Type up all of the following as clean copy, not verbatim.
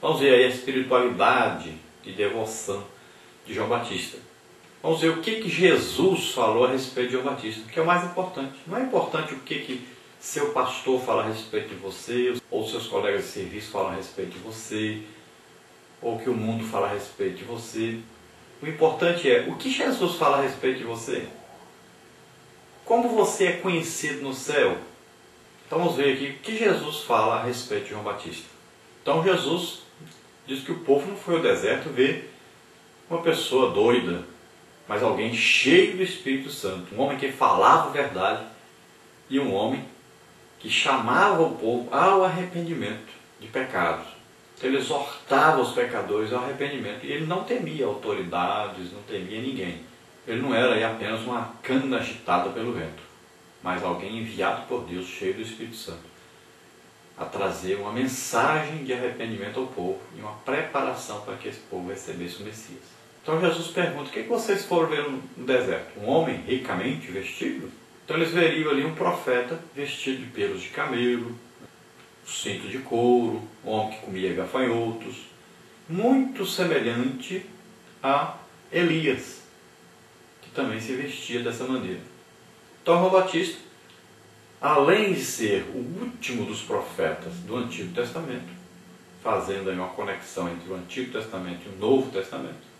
Vamos ver aí a espiritualidade e devoção de João Batista. Vamos ver o que Jesus falou a respeito de João Batista, que é o mais importante. Não é importante o que seu pastor fala a respeito de você, ou seus colegas de serviço falam a respeito de você, ou o que o mundo fala a respeito de você. O importante é o que Jesus fala a respeito de você. Como você é conhecido no céu. Então vamos ver aqui o que Jesus fala a respeito de João Batista. Então Jesus diz que o povo não foi ao deserto ver uma pessoa doida, mas alguém cheio do Espírito Santo, um homem que falava a verdade e um homem que chamava o povo ao arrependimento de pecados. Ele exortava os pecadores ao arrependimento e ele não temia autoridades, não temia ninguém. Ele não era aí apenas uma cana agitada pelo vento, mas alguém enviado por Deus, cheio do Espírito Santo, a trazer uma mensagem de arrependimento ao povo e uma preparação para que esse povo recebesse o Messias. Então Jesus pergunta: o que vocês foram ver no deserto? Um homem ricamente vestido? Então eles veriam ali um profeta vestido de pelos de camelo, cinto de couro, um homem que comia gafanhotos, muito semelhante a Elias, que também se vestia dessa maneira. Então João Batista, além de ser o último dos profetas do Antigo Testamento, fazendo aí uma conexão entre o Antigo Testamento e o Novo Testamento,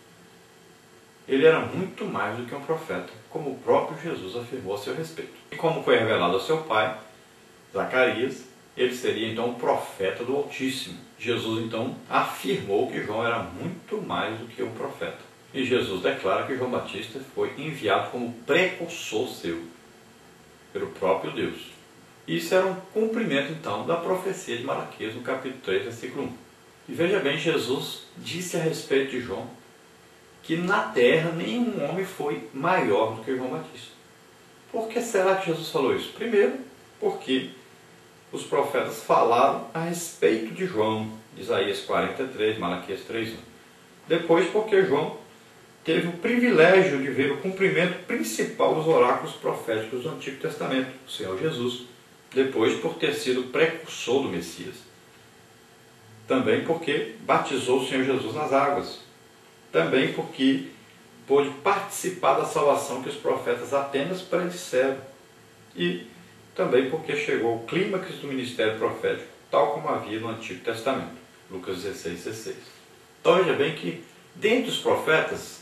ele era muito mais do que um profeta, como o próprio Jesus afirmou a seu respeito. E como foi revelado ao seu pai, Zacarias, ele seria então um profeta do Altíssimo. Jesus então afirmou que João era muito mais do que um profeta. E Jesus declara que João Batista foi enviado como precursor seu, pelo próprio Deus. Isso era um cumprimento então da profecia de Malaquias no capítulo 3, versículo 1. E veja bem, Jesus disse a respeito de João que na terra nenhum homem foi maior do que João Batista. Por que será que Jesus falou isso? Primeiro, porque os profetas falaram a respeito de João, Isaías 43, Malaquias 3:1. Depois, porque João teve o privilégio de ver o cumprimento principal dos oráculos proféticos do Antigo Testamento, o Senhor Jesus. Depois, por ter sido precursor do Messias. Também porque batizou o Senhor Jesus nas águas. Também porque pôde participar da salvação que os profetas apenas predisseram. E também porque chegou ao clímax do ministério profético, tal como havia no Antigo Testamento. Lucas 16:16. Então veja bem que, dentre os profetas,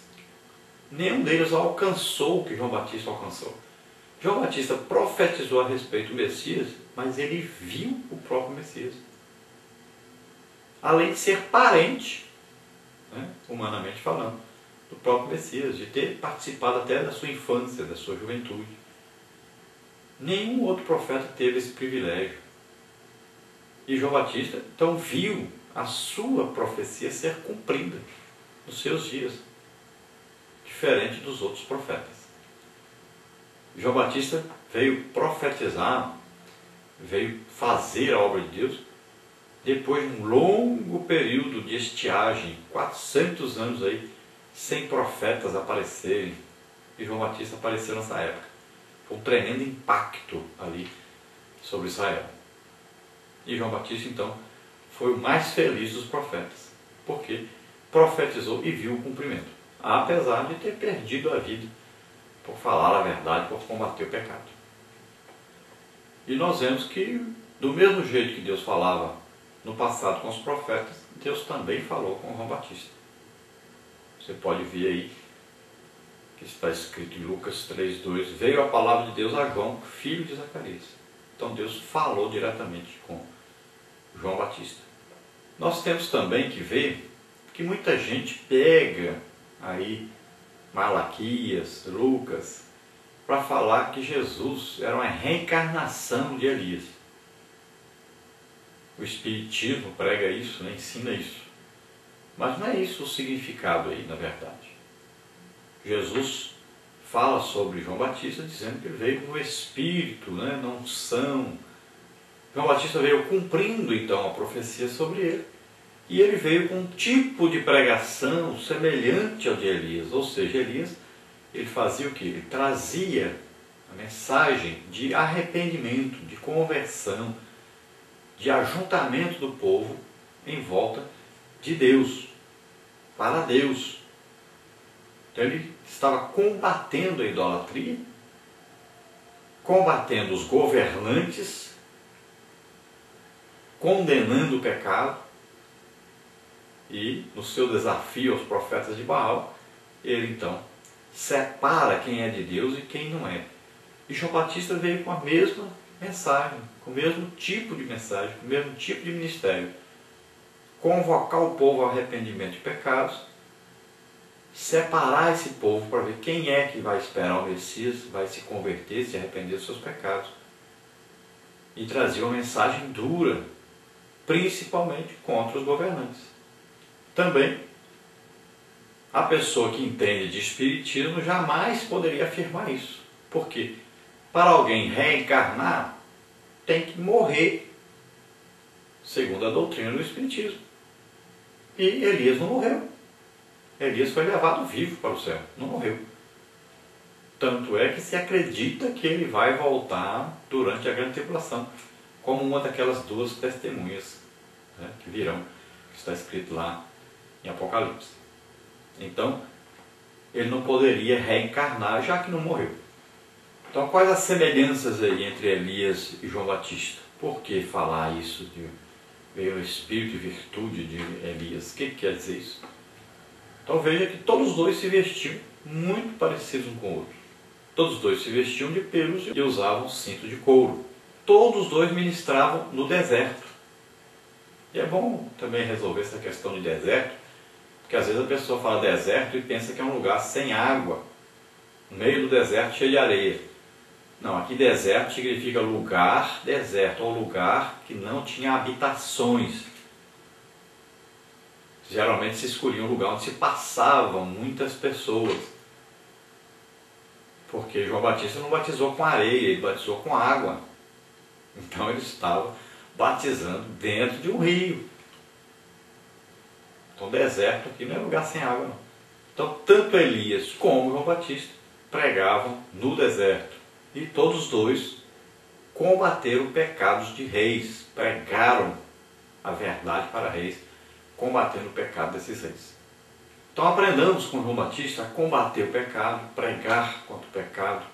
nenhum deles alcançou o que João Batista alcançou. João Batista profetizou a respeito do Messias, mas ele viu o próprio Messias. Além de ser parente, humanamente falando, do próprio Messias, de ter participado até da sua infância, da sua juventude. Nenhum outro profeta teve esse privilégio. E João Batista, então, viu a sua profecia ser cumprida nos seus dias, diferente dos outros profetas. João Batista veio profetizar, veio fazer a obra de Deus, depois de um longo período de estiagem, 400 anos aí, sem profetas aparecerem. E João Batista apareceu nessa época. Foi um tremendo impacto ali sobre Israel. E João Batista, então, foi o mais feliz dos profetas, porque profetizou e viu o cumprimento, apesar de ter perdido a vida por falar a verdade, por combater o pecado. E nós vemos que, do mesmo jeito que Deus falava no passado com os profetas, Deus também falou com João Batista. Você pode ver aí que está escrito em Lucas 3:2, veio a palavra de Deus a João, filho de Zacarias. Então Deus falou diretamente com João Batista. Nós temos também que ver que muita gente pega aí Malaquias, Lucas, para falar que Jesus era uma reencarnação de Elias. O Espiritismo prega isso, ensina isso. Mas não é isso o significado aí, na verdade. Jesus fala sobre João Batista dizendo que ele veio com o Espírito, na unção. João Batista veio cumprindo então a profecia sobre ele. E ele veio com um tipo de pregação semelhante ao de Elias. Ou seja, Elias, ele fazia o quê? Ele trazia a mensagem de arrependimento, de conversão, de ajuntamento do povo em volta de Deus, para Deus. Então ele estava combatendo a idolatria, combatendo os governantes, condenando o pecado, e no seu desafio aos profetas de Baal, ele então separa quem é de Deus e quem não é. E João Batista veio com a mesma mensagem, com o mesmo tipo de mensagem, com o mesmo tipo de ministério. Convocar o povo ao arrependimento de pecados, separar esse povo para ver quem é que vai esperar o Messias, vai se converter, se arrepender dos seus pecados. E trazer uma mensagem dura, principalmente contra os governantes. Também, a pessoa que entende de espiritismo jamais poderia afirmar isso. Por quê? Para alguém reencarnar, tem que morrer, segundo a doutrina do espiritismo. E Elias não morreu. Elias foi levado vivo para o céu, não morreu. Tanto é que se acredita que ele vai voltar durante a grande tribulação, como uma daquelas duas testemunhas, né, que virão, que está escrito lá em Apocalipse. Então, ele não poderia reencarnar, já que não morreu. Então, quais as semelhanças aí entre Elias e João Batista? Por que falar isso de veio o espírito e virtude de Elias? O que quer dizer isso? Então veja que todos os dois se vestiam muito parecidos um com o outro. Todos os dois se vestiam de pelos e usavam cinto de couro. Todos os dois ministravam no deserto. E é bom também resolver essa questão de deserto, porque às vezes a pessoa fala deserto e pensa que é um lugar sem água, no meio do deserto cheio de areia. Não, aqui deserto significa lugar deserto, ou lugar que não tinha habitações. Geralmente se escolhia um lugar onde se passavam muitas pessoas. Porque João Batista não batizou com areia, ele batizou com água. Então ele estava batizando dentro de um rio. Então deserto aqui não é lugar sem água, não. Então tanto Elias como João Batista pregavam no deserto. E todos os dois combateram pecados de reis, pregaram a verdade para reis, combatendo o pecado desses reis. Então aprendamos com João Batista a combater o pecado, pregar contra o pecado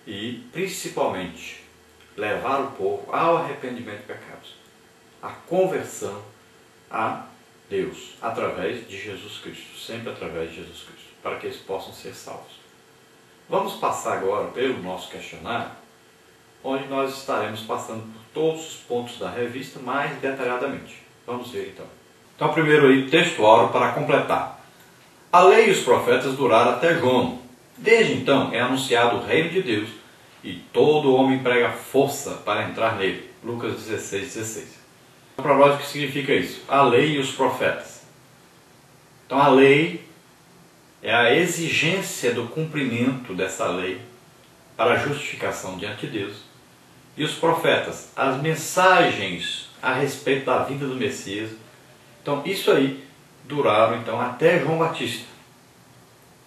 e, principalmente, levar o povo ao arrependimento de pecados, à conversão a Deus, através de Jesus Cristo, sempre através de Jesus Cristo, para que eles possam ser salvos. Vamos passar agora pelo nosso questionário, onde nós estaremos passando por todos os pontos da revista mais detalhadamente. Vamos ver então. Então, primeiro aí, texto áureo para completar. A lei e os profetas duraram até João. Desde então é anunciado o reino de Deus e todo homem emprega força para entrar nele. Lucas 16:16. Para nós, o que significa isso? A lei e os profetas. Então, a lei é a exigência do cumprimento dessa lei para a justificação diante de Deus. E os profetas, as mensagens a respeito da vinda do Messias. Então, isso aí duraram então até João Batista.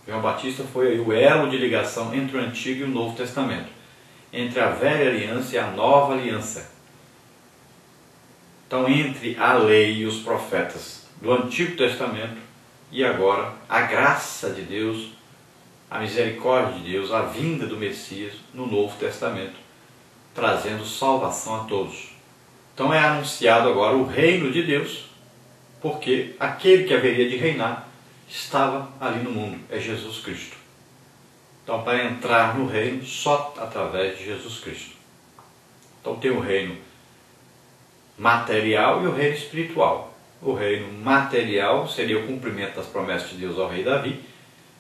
João Batista foi aí o elo de ligação entre o Antigo e o Novo Testamento, entre a velha aliança e a nova aliança. Então, entre a lei e os profetas do Antigo Testamento e agora a graça de Deus, a misericórdia de Deus, a vinda do Messias no Novo Testamento, trazendo salvação a todos. Então é anunciado agora o reino de Deus, porque aquele que haveria de reinar estava ali no mundo, é Jesus Cristo. Então, para entrar no reino, só através de Jesus Cristo. Então tem o reino material e o reino espiritual. O reino material seria o cumprimento das promessas de Deus ao rei Davi,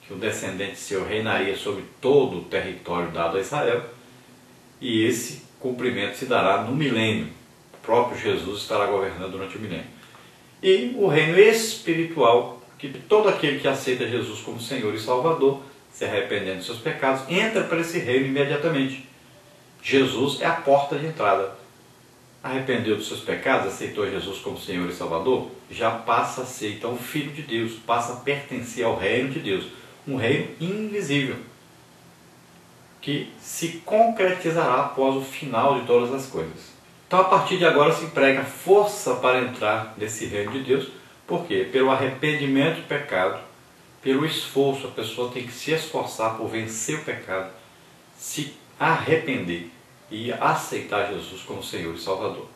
que o descendente seu reinaria sobre todo o território dado a Israel, e esse cumprimento se dará no milênio. O próprio Jesus estará governando durante o milênio. E o reino espiritual, que todo aquele que aceita Jesus como Senhor e Salvador, se arrependendo dos seus pecados, entra para esse reino imediatamente. Jesus é a porta de entrada. Arrependeu dos seus pecados, aceitou Jesus como Senhor e Salvador, já passa a ser então filho de Deus, passa a pertencer ao reino de Deus, um reino invisível, que se concretizará após o final de todas as coisas. Então, a partir de agora se emprega força para entrar nesse reino de Deus, Por quê? Pelo arrependimento do pecado, pelo esforço, a pessoa tem que se esforçar por vencer o pecado, se arrepender e aceitar Jesus como Senhor e Salvador.